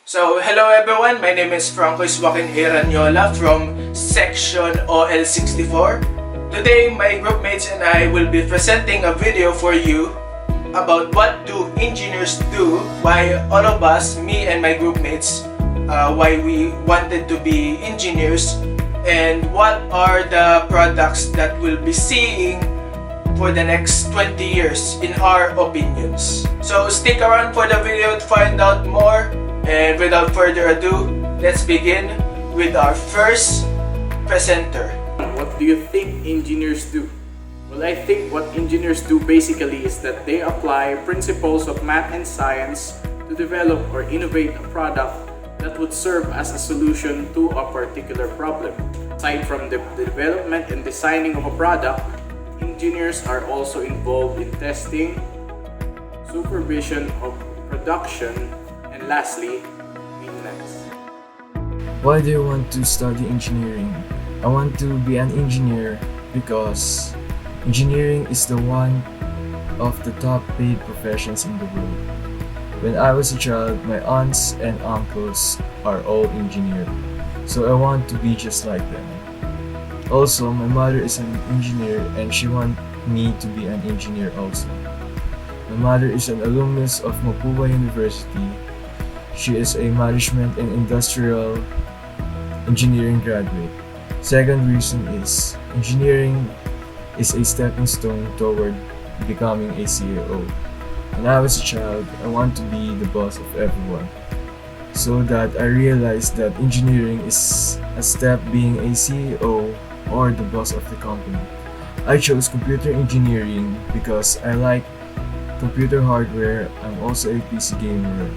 So, hello everyone, my name is Francois Joaquin Eraniola from section OL64. Today, my groupmates and I will be presenting a video for you about what do engineers do, why all of us, me and my groupmates, why we wanted to be engineers, and what are the products that we'll be seeing for the next 20 years in our opinions. So stick around for the video to find out more. And without further ado, let's begin with our first presenter. What do you think engineers do? Well, I think what engineers do basically is that they apply principles of math and science to develop or innovate a product that would serve as a solution to a particular problem. Aside from the development and designing of a product, engineers are also involved in testing, supervision of production, and lastly, maintenance. Why do you want to study engineering? I want to be an engineer because engineering is the one of the top paid professions in the world. When I was a child, my aunts and uncles are all engineers, so I want to be just like them. Also, my mother is an engineer and she wants me to be an engineer also. My mother is an alumnus of Mapua University. She is a management and industrial engineering graduate. Second reason is engineering is a stepping stone toward becoming a CEO. When I was a child, I want to be the boss of everyone. So that I realized that engineering is a step being a CEO or the boss of the company. I chose computer engineering because I like computer hardware. I'm also a PC gamer.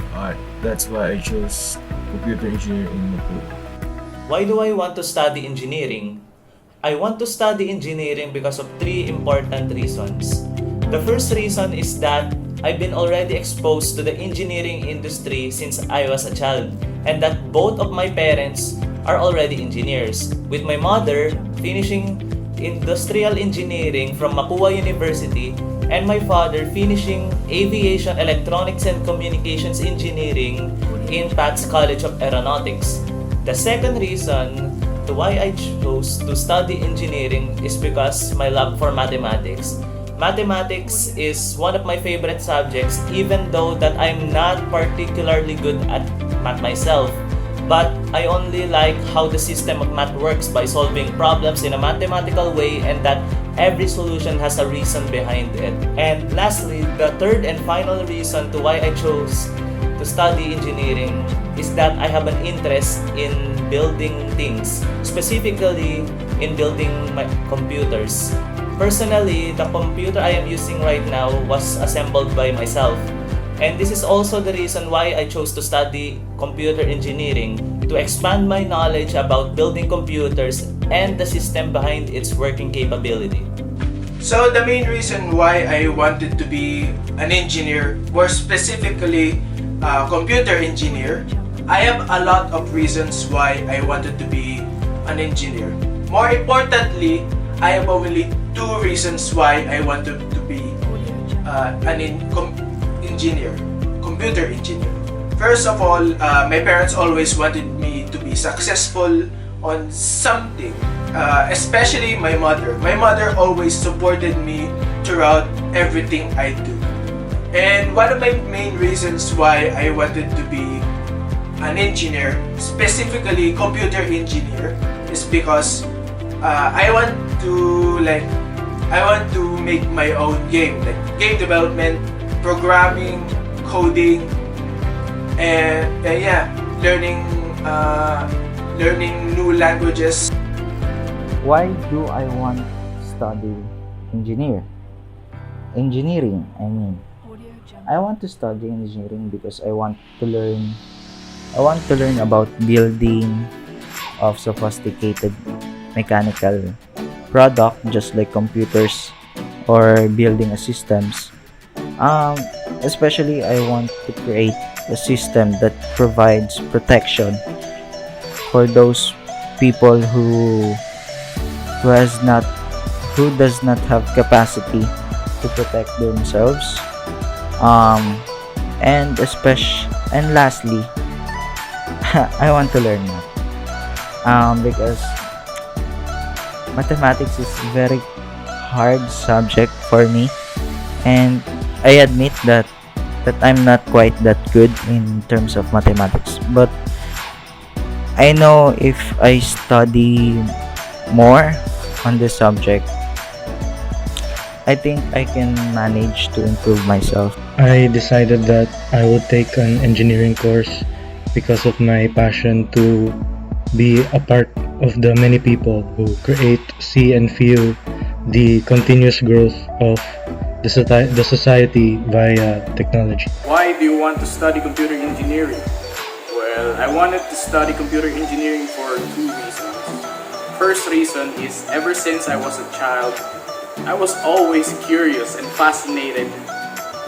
That's why I chose computer engineering in Mapua. Why do I want to study engineering? I want to study engineering because of three important reasons. The first reason is that I've been already exposed to the engineering industry since I was a child, and that both of my parents are already engineers, with my mother finishing industrial engineering from Mapua University and my father finishing aviation, electronics, and communications engineering in Pat's College of Aeronautics. The second reason to why I chose to study engineering is because my love for mathematics. Mathematics is one of my favorite subjects, even though that I'm not particularly good at math myself. But I only like how the system of math works by solving problems in a mathematical way, and that every solution has a reason behind it. And lastly, the third and final reason to why I chose to study engineering is that I have an interest in building things, specifically in building my computers. Personally, the computer I am using right now was assembled by myself. And this is also the reason why I chose to study computer engineering, to expand my knowledge about building computers and the system behind its working capability. So the main reason why I wanted to be an engineer, more specifically a computer engineer, I have a lot of reasons why I wanted to be an engineer. More importantly, I have only two reasons why I wanted to be computer engineer. First of all, my parents always wanted me to be successful on something, especially my mother. My mother always supported me throughout everything I do. And one of my main reasons why I wanted to be an engineer, specifically computer engineer, is because I want to make my own game, like game development, programming, coding, and learning new languages. Why do I want to study engineering? I want to study engineering because I want to learn about building of sophisticated mechanical product, just like computers, or building a systems. Especially I want to create a system that provides protection for those people who does not have capacity to protect themselves. And lastly, I want to learn math. Because mathematics is very hard subject for me, and I admit that I'm not quite that good in terms of mathematics. But I know if I study more on this subject, I think I can manage to improve myself. I decided that I would take an engineering course because of my passion to be a part of the many people who create, see, and feel the continuous growth of the society via technology. Why do you want to study computer engineering? Well, I wanted to study computer engineering for two reasons. First reason is ever since I was a child, I was always curious and fascinated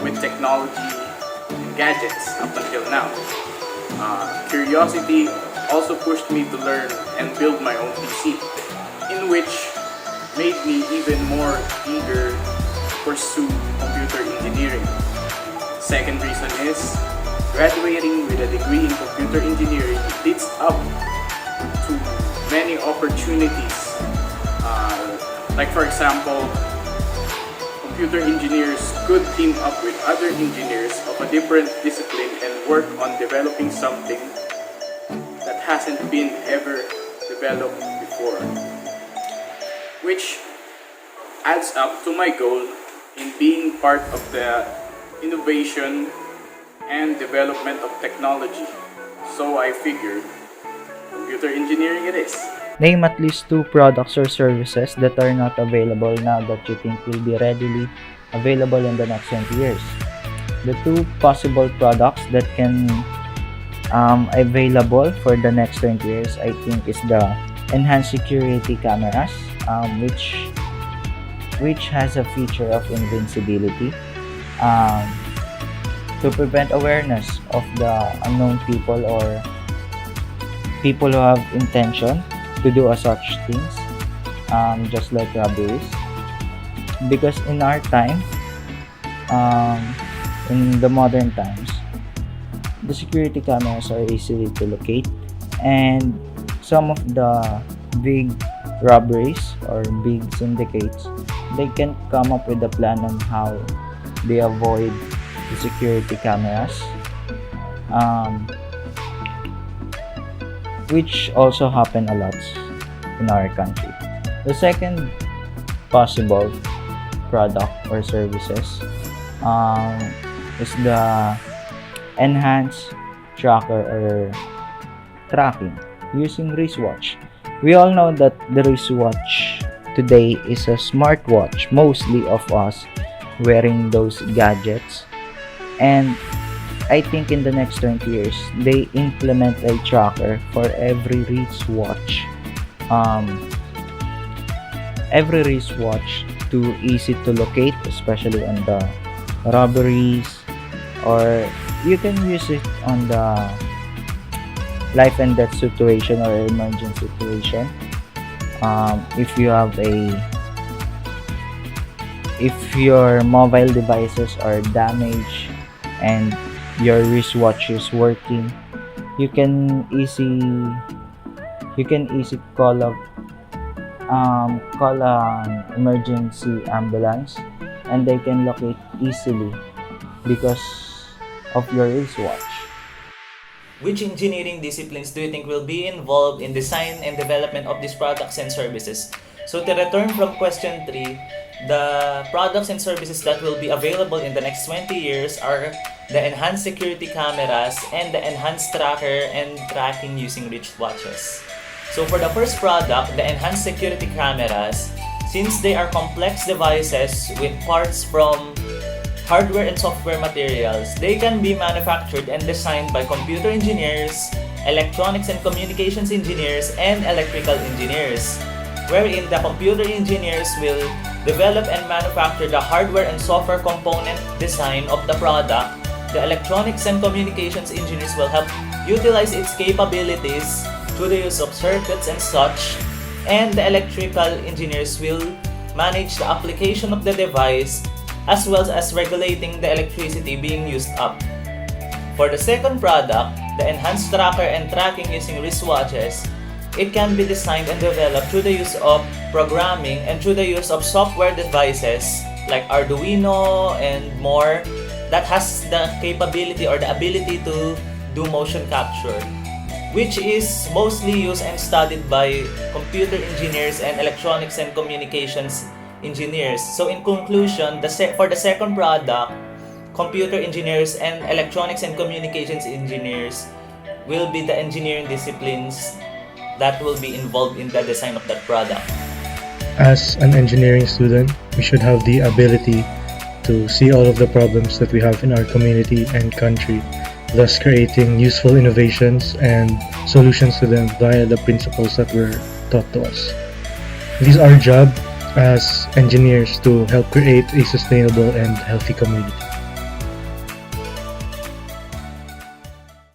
with technology and gadgets up until now. Curiosity also pushed me to learn and build my own PC, in which made me even more eager to pursue computer engineering. Second reason is graduating with a degree in computer engineering leads up to many opportunities. Like for example, computer engineers could team up with other engineers of a different discipline and work on developing something that hasn't been ever developed before, which adds up to my goal in being part of the innovation and development of technology. So I figured computer engineering it is. Name at least 2 products or services that are not available now that you think will be readily available in the next 20 years. The 2 possible products that can available for the next 20 years, I think, is the enhanced security cameras, which has a feature of invincibility to prevent awareness of the unknown people or people who have intention to do such things, just like robberies. Because in our time, in the modern times, the security cameras are easily to locate, and some of the big robberies or big syndicates, they can come up with a plan on how they avoid the security cameras, which also happen a lot in our country. The second possible product or services is the enhanced tracker or tracking using wristwatch. We all know that the wristwatch today is a smartwatch, mostly of us wearing those gadgets, and I think in the next 20 years they implement a tracker for every wristwatch, to easy to locate, especially on the robberies, or you can use it on the life and death situation or emergency situation. If your mobile devices are damaged and your wristwatch is working, you can easy call an emergency ambulance, and they can locate easily because of your wristwatch. Which engineering disciplines do you think will be involved in design and development of these products and services? So to return from question 3, the products and services that will be available in the next 20 years are the enhanced security cameras and the enhanced tracker and tracking using wristwatches. So for the first product, the enhanced security cameras, since they are complex devices with parts from hardware and software materials, they can be manufactured and designed by computer engineers, electronics and communications engineers, and electrical engineers, wherein the computer engineers will develop and manufacture the hardware and software component design of the product. The electronics and communications engineers will help utilize its capabilities through the use of circuits and such, and the electrical engineers will manage the application of the device as well as regulating the electricity being used up. For the second product, the enhanced tracker and tracking using wristwatches, it can be designed and developed through the use of programming and through the use of software devices like Arduino and more that has the capability or the ability to do motion capture, which is mostly used and studied by computer engineers and electronics and communications engineers. So in conclusion, for the second product, computer engineers and electronics and communications engineers will be the engineering disciplines that will be involved in the design of that product. As an engineering student, we should have the ability to see all of the problems that we have in our community and country, thus creating useful innovations and solutions to them via the principles that were taught to us. It is our job as engineers to help create a sustainable and healthy community.